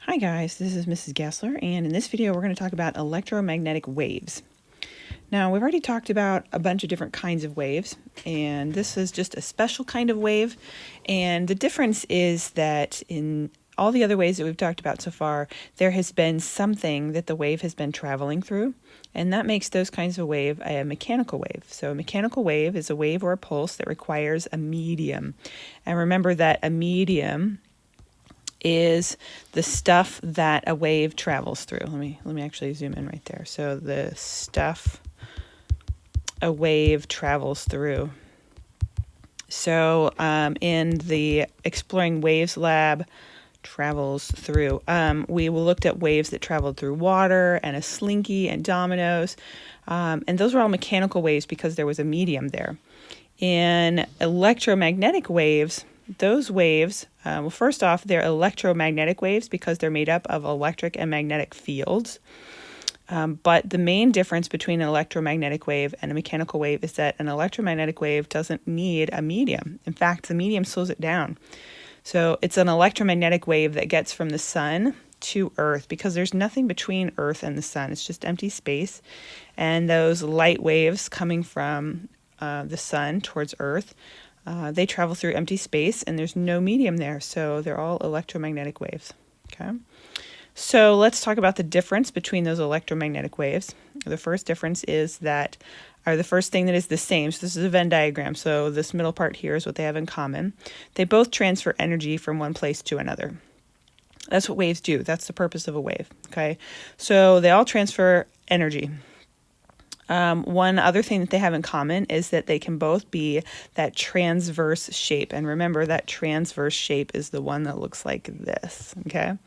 Hi guys, this is Mrs. Gastler, and in this video we're going to talk about electromagnetic waves. Now, we've already talked about a bunch of different kinds of waves, and this is just a special kind of wave. And the difference is that in all the other waves that we've talked about so far, there has been something that the wave has been traveling through, and that makes those kinds of wave a mechanical wave. So a mechanical wave is a wave or a pulse that requires a medium. And remember that a medium is the stuff that a wave travels through. Let me actually zoom in right there. So the stuff a wave travels through. So in the Exploring Waves lab, travels through, we looked at waves that traveled through water and a slinky and dominoes, and those were all mechanical waves because there was a medium there. In electromagnetic waves, those waves, well, first off, they're electromagnetic waves because they're made up of electric and magnetic fields. But the main difference between an electromagnetic wave and a mechanical wave is that an electromagnetic wave doesn't need a medium. In fact, the medium slows it down. So it's an electromagnetic wave that gets from the sun to Earth because there's nothing between Earth and the sun. It's just empty space. And those light waves coming from the sun towards Earth, they travel through empty space and there's no medium there. So they're all electromagnetic waves. Okay. So let's talk about the difference between those electromagnetic waves. The first difference is that, or the first thing that is the same, so this is a Venn diagram, so this middle part here is what they have in common. They both transfer energy from one place to another. That's what waves do. That's the purpose of a wave, okay? So they all transfer energy. One other thing that they have in common is that they can both be that transverse shape. And remember, that transverse shape is the one that looks like this, okay?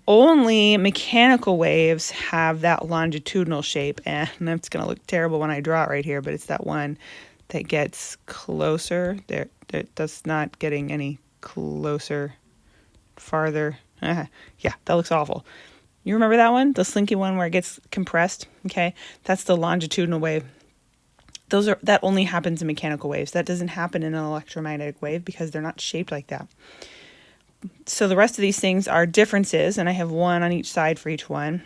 Only mechanical waves have that longitudinal shape, and it's going to look terrible when I draw it right here, but it's that one that gets closer. There, that's not getting any closer, farther. Yeah, that looks awful. You remember that one? The slinky one where it gets compressed? Okay, that's the longitudinal wave. That only happens in mechanical waves. That doesn't happen in an electromagnetic wave because they're not shaped like that. So the rest of these things are differences, and I have one on each side for each one.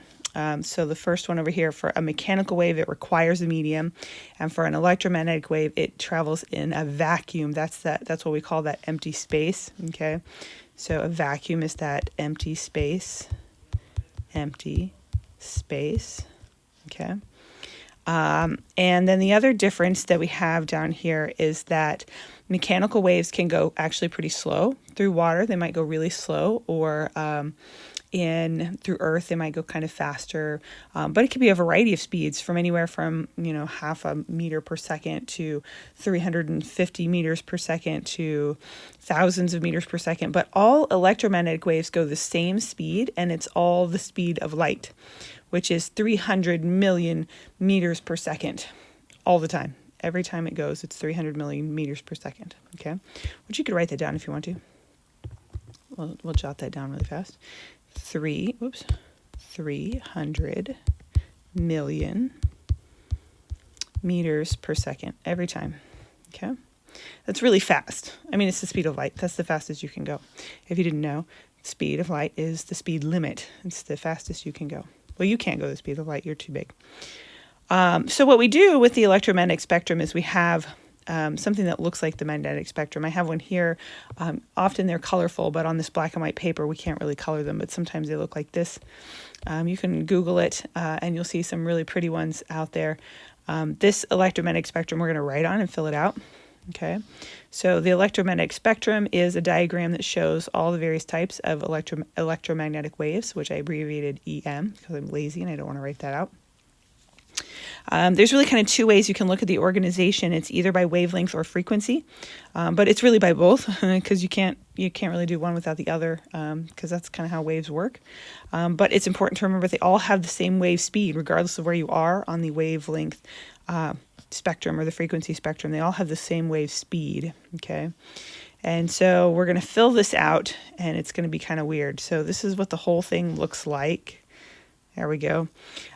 So the first one over here, for a mechanical wave, it requires a medium, and for an electromagnetic wave, it travels in a vacuum. That's what we call that empty space. Okay, so a vacuum is that empty space. Okay. And then the other difference that we have down here is that mechanical waves can go actually pretty slow through water. They might go really slow, or through Earth, they might go kind of faster. But it could be a variety of speeds from anywhere from, half a meter per second to 350 meters per second to thousands of meters per second. But all electromagnetic waves go the same speed, and it's all the speed of light, which is 300 million meters per second all the time. Every time it goes, it's 300 million meters per second, okay? Which you could write that down if you want to. We'll jot that down really fast. 300 million meters per second every time, okay? That's really fast. I mean, it's the speed of light. That's the fastest you can go. If you didn't know, the speed of light is the speed limit. It's the fastest you can go. Well, you can't go the speed of light. You're too big. So what we do with the electromagnetic spectrum is we have something that looks like the magnetic spectrum. I have one here. Often they're colorful, but on this black and white paper, we can't really color them, but sometimes they look like this. You can Google it, and you'll see some really pretty ones out there. This electromagnetic spectrum we're going to write on and fill it out. Okay, so the electromagnetic spectrum is a diagram that shows all the various types of electromagnetic waves, which I abbreviated EM because I'm lazy and I don't want to write that out. There's really kind of two ways you can look at the organization. It's either by wavelength or frequency, but it's really by both because you can't really do one without the other because that's kind of how waves work. But it's important to remember they all have the same wave speed, regardless of where you are on the wavelength spectrum or the frequency spectrum. They all have the same wave speed. Okay, and so we're going to fill this out, and it's going to be kind of weird. So this is what the whole thing looks like. There we go.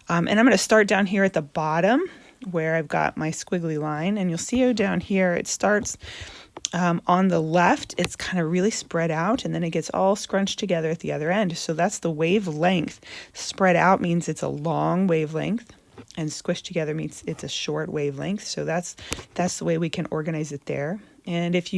And I'm going to start down here at the bottom where I've got my squiggly line. And you'll see how down here it starts On the left, it's kind of really spread out, and then it gets all scrunched together at the other end. So that's the wavelength. Spread out means it's a long wavelength, and squished together means it's a short wavelength. So that's the way we can organize it there. And if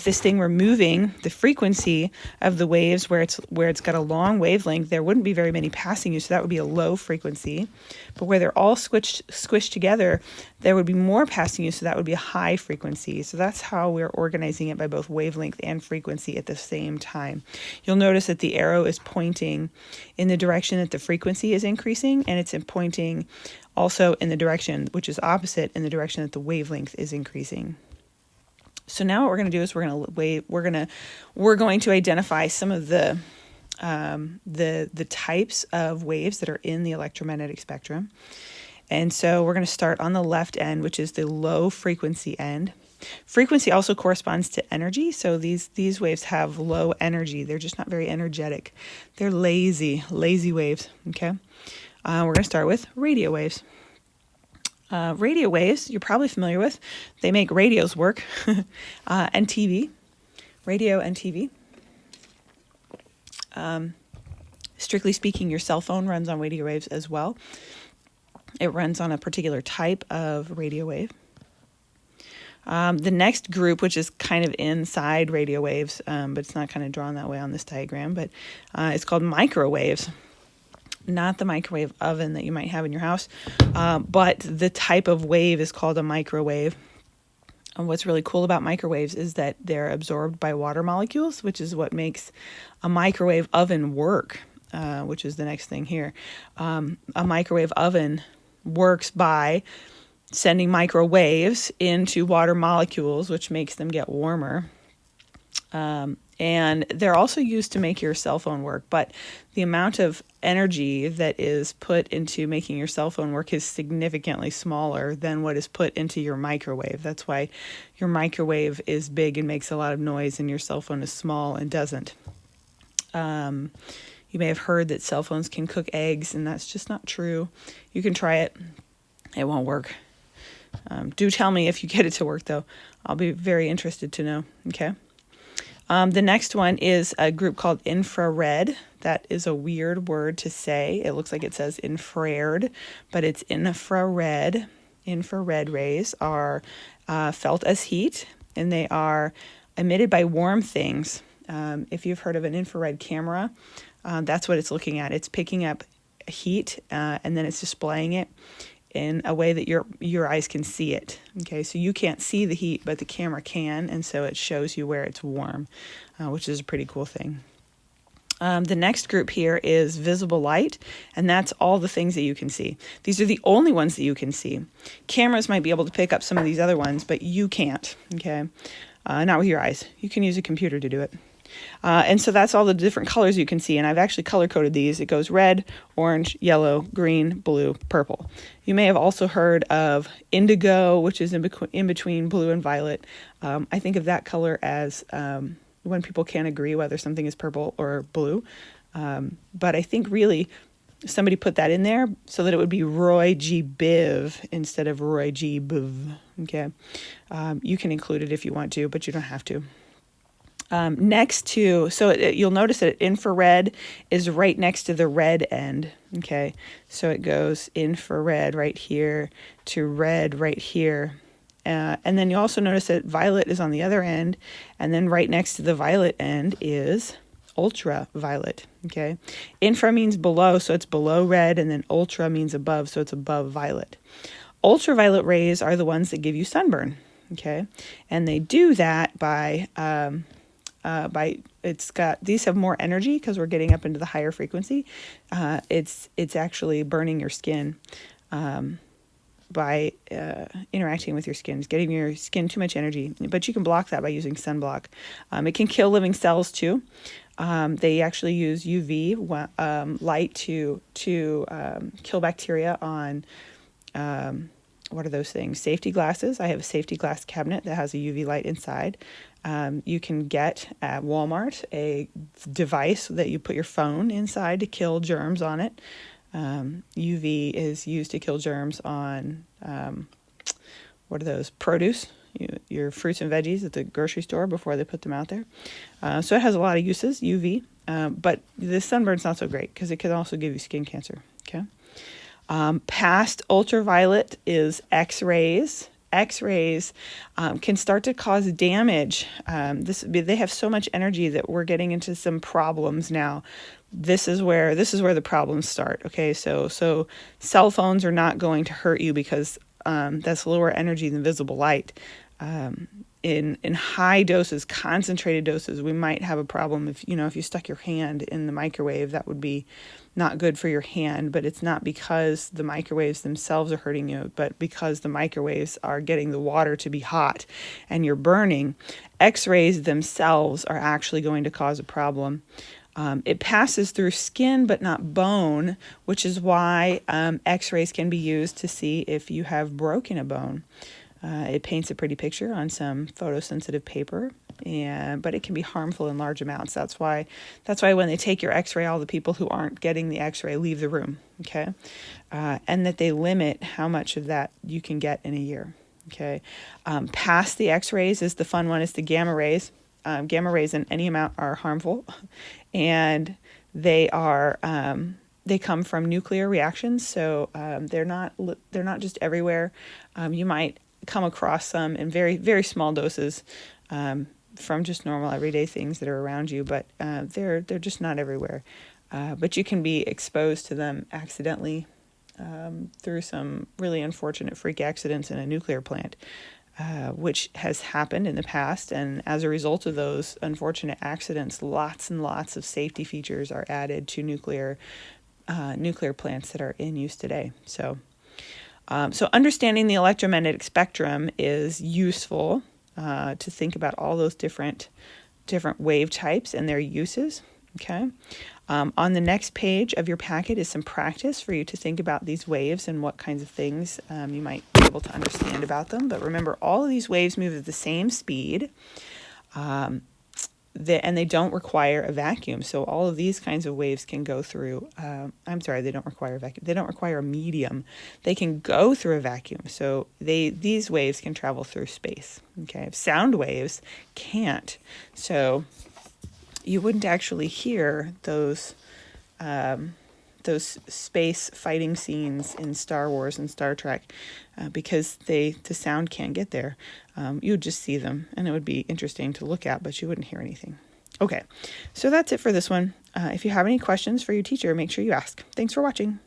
this thing were moving, the frequency of the waves where it's got a long wavelength, there wouldn't be very many passing you, so that would be a low frequency. But where they're all squished together, there would be more passing you, so that would be a high frequency. So that's how we're organizing it, by both wavelength and frequency at the same time. You'll notice that the arrow is pointing in the direction that the frequency is increasing, and it's pointing also in the direction, which is opposite, in the direction that the wavelength is increasing. So now what we're going to do is we're going to identify some of the types of waves that are in the electromagnetic spectrum. And so we're going to start on the left end, which is the low frequency end. Frequency also corresponds to energy. So these waves have low energy. They're just not very energetic. They're lazy waves. Okay. We're going to start with radio waves. Radio waves, you're probably familiar with. They make radios work, and TV, radio and TV. Strictly speaking, your cell phone runs on radio waves as well. It runs on a particular type of radio wave. The next group, which is kind of inside radio waves, but it's not kind of drawn that way on this diagram, but it's called microwaves. Not the microwave oven that you might have in your house, but the type of wave is called a microwave. And what's really cool about microwaves is that they're absorbed by water molecules, which is what makes a microwave oven work, which is the next thing here. A microwave oven works by sending microwaves into water molecules, which makes them get warmer. And they're also used to make your cell phone work, but the amount of energy that is put into making your cell phone work is significantly smaller than what is put into your microwave. That's why your microwave is big and makes a lot of noise, and your cell phone is small and doesn't. You may have heard that cell phones can cook eggs, and that's just not true. You can try it. It won't work. Do tell me if you get it to work, though. I'll be very interested to know. Okay. The next one is a group called infrared. That is a weird word to say. It looks like it says infrared, but it's infrared. Infrared rays are felt as heat, and they are emitted by warm things. If you've heard of an infrared camera, that's what it's looking at. It's picking up heat, and then it's displaying it in a way that your eyes can see it. Okay, so you can't see the heat, but the camera can, and so it shows you where it's warm, which is a pretty cool thing. The next group here is visible light, and that's all the things that you can see. These are the only ones that you can see. Cameras might be able to pick up some of these other ones, but you can't, okay? Not with your eyes. You can use a computer to do it. And so that's all the different colors you can see, and I've actually color-coded these. It goes red, orange, yellow, green, blue, purple. You may have also heard of indigo, which is in between blue and violet. I think of that color as when people can't agree whether something is purple or blue. But I think really somebody put that in there so that it would be Roy G. Biv instead of Roy G. Biv. Okay, you can include it if you want to, but you don't have to. You'll notice that infrared is right next to the red end. Okay, so it goes infrared right here to red right here. And then you also notice that violet is on the other end, and then right next to the violet end is ultraviolet. Okay, infra means below, so it's below red, and then ultra means above, so it's above violet. Ultraviolet rays are the ones that give you sunburn. Okay, and they do that by these have more energy because we're getting up into the higher frequency. It's actually burning your skin by interacting with your skin. It's getting your skin too much energy, but you can block that by using sunblock. It can kill living cells too. They actually use UV light to kill bacteria on what are those things? Safety glasses. I have a safety glass cabinet that has a UV light inside. You can get at Walmart a device that you put your phone inside to kill germs on it. UV is used to kill germs on, what are those? Produce. your fruits and veggies at the grocery store before they put them out there. So it has a lot of uses, UV, but the sunburn's not so great because it can also give you skin cancer. Okay. Past ultraviolet is X-rays. X-rays can start to cause damage. They have so much energy that we're getting into some problems now. This is where the problems start. Okay, so cell phones are not going to hurt you because that's lower energy than visible light. In high doses, concentrated doses, we might have a problem if you stuck your hand in the microwave. That would be not good for your hand, but it's not because the microwaves themselves are hurting you, but because the microwaves are getting the water to be hot and you're burning. X-rays themselves are actually going to cause a problem. It passes through skin but not bone, which is why X-rays can be used to see if you have broken a bone. It paints a pretty picture on some photosensitive paper, but it can be harmful in large amounts. That's why when they take your X-ray, all the people who aren't getting the X-ray leave the room. Okay, and that they limit how much of that you can get in a year. Okay, past the X-rays is the fun one. Is the gamma rays. Gamma rays in any amount are harmful, and they are. They come from nuclear reactions, so they're not just everywhere. You might come across some in very, very small doses from just normal everyday things that are around you, but they're just not everywhere. But you can be exposed to them accidentally through some really unfortunate freak accidents in a nuclear plant, which has happened in the past. And as a result of those unfortunate accidents, lots and lots of safety features are added to nuclear plants that are in use today. So understanding the electromagnetic spectrum is useful to think about all those different wave types and their uses. Okay. On the next page of your packet is some practice for you to think about these waves and what kinds of things you might be able to understand about them. But remember, all of these waves move at the same speed. And they don't require a vacuum. So all of these kinds of waves can go through, they don't require a vacuum. They don't require a medium. They can go through a vacuum. So these waves can travel through space. Okay, sound waves can't. So you wouldn't actually hear those space fighting scenes in Star Wars and Star Trek because the sound can't get there. You would just see them, and it would be interesting to look at, but you wouldn't hear anything. Okay, so that's it for this one. If you have any questions for your teacher, make sure you ask. Thanks for watching.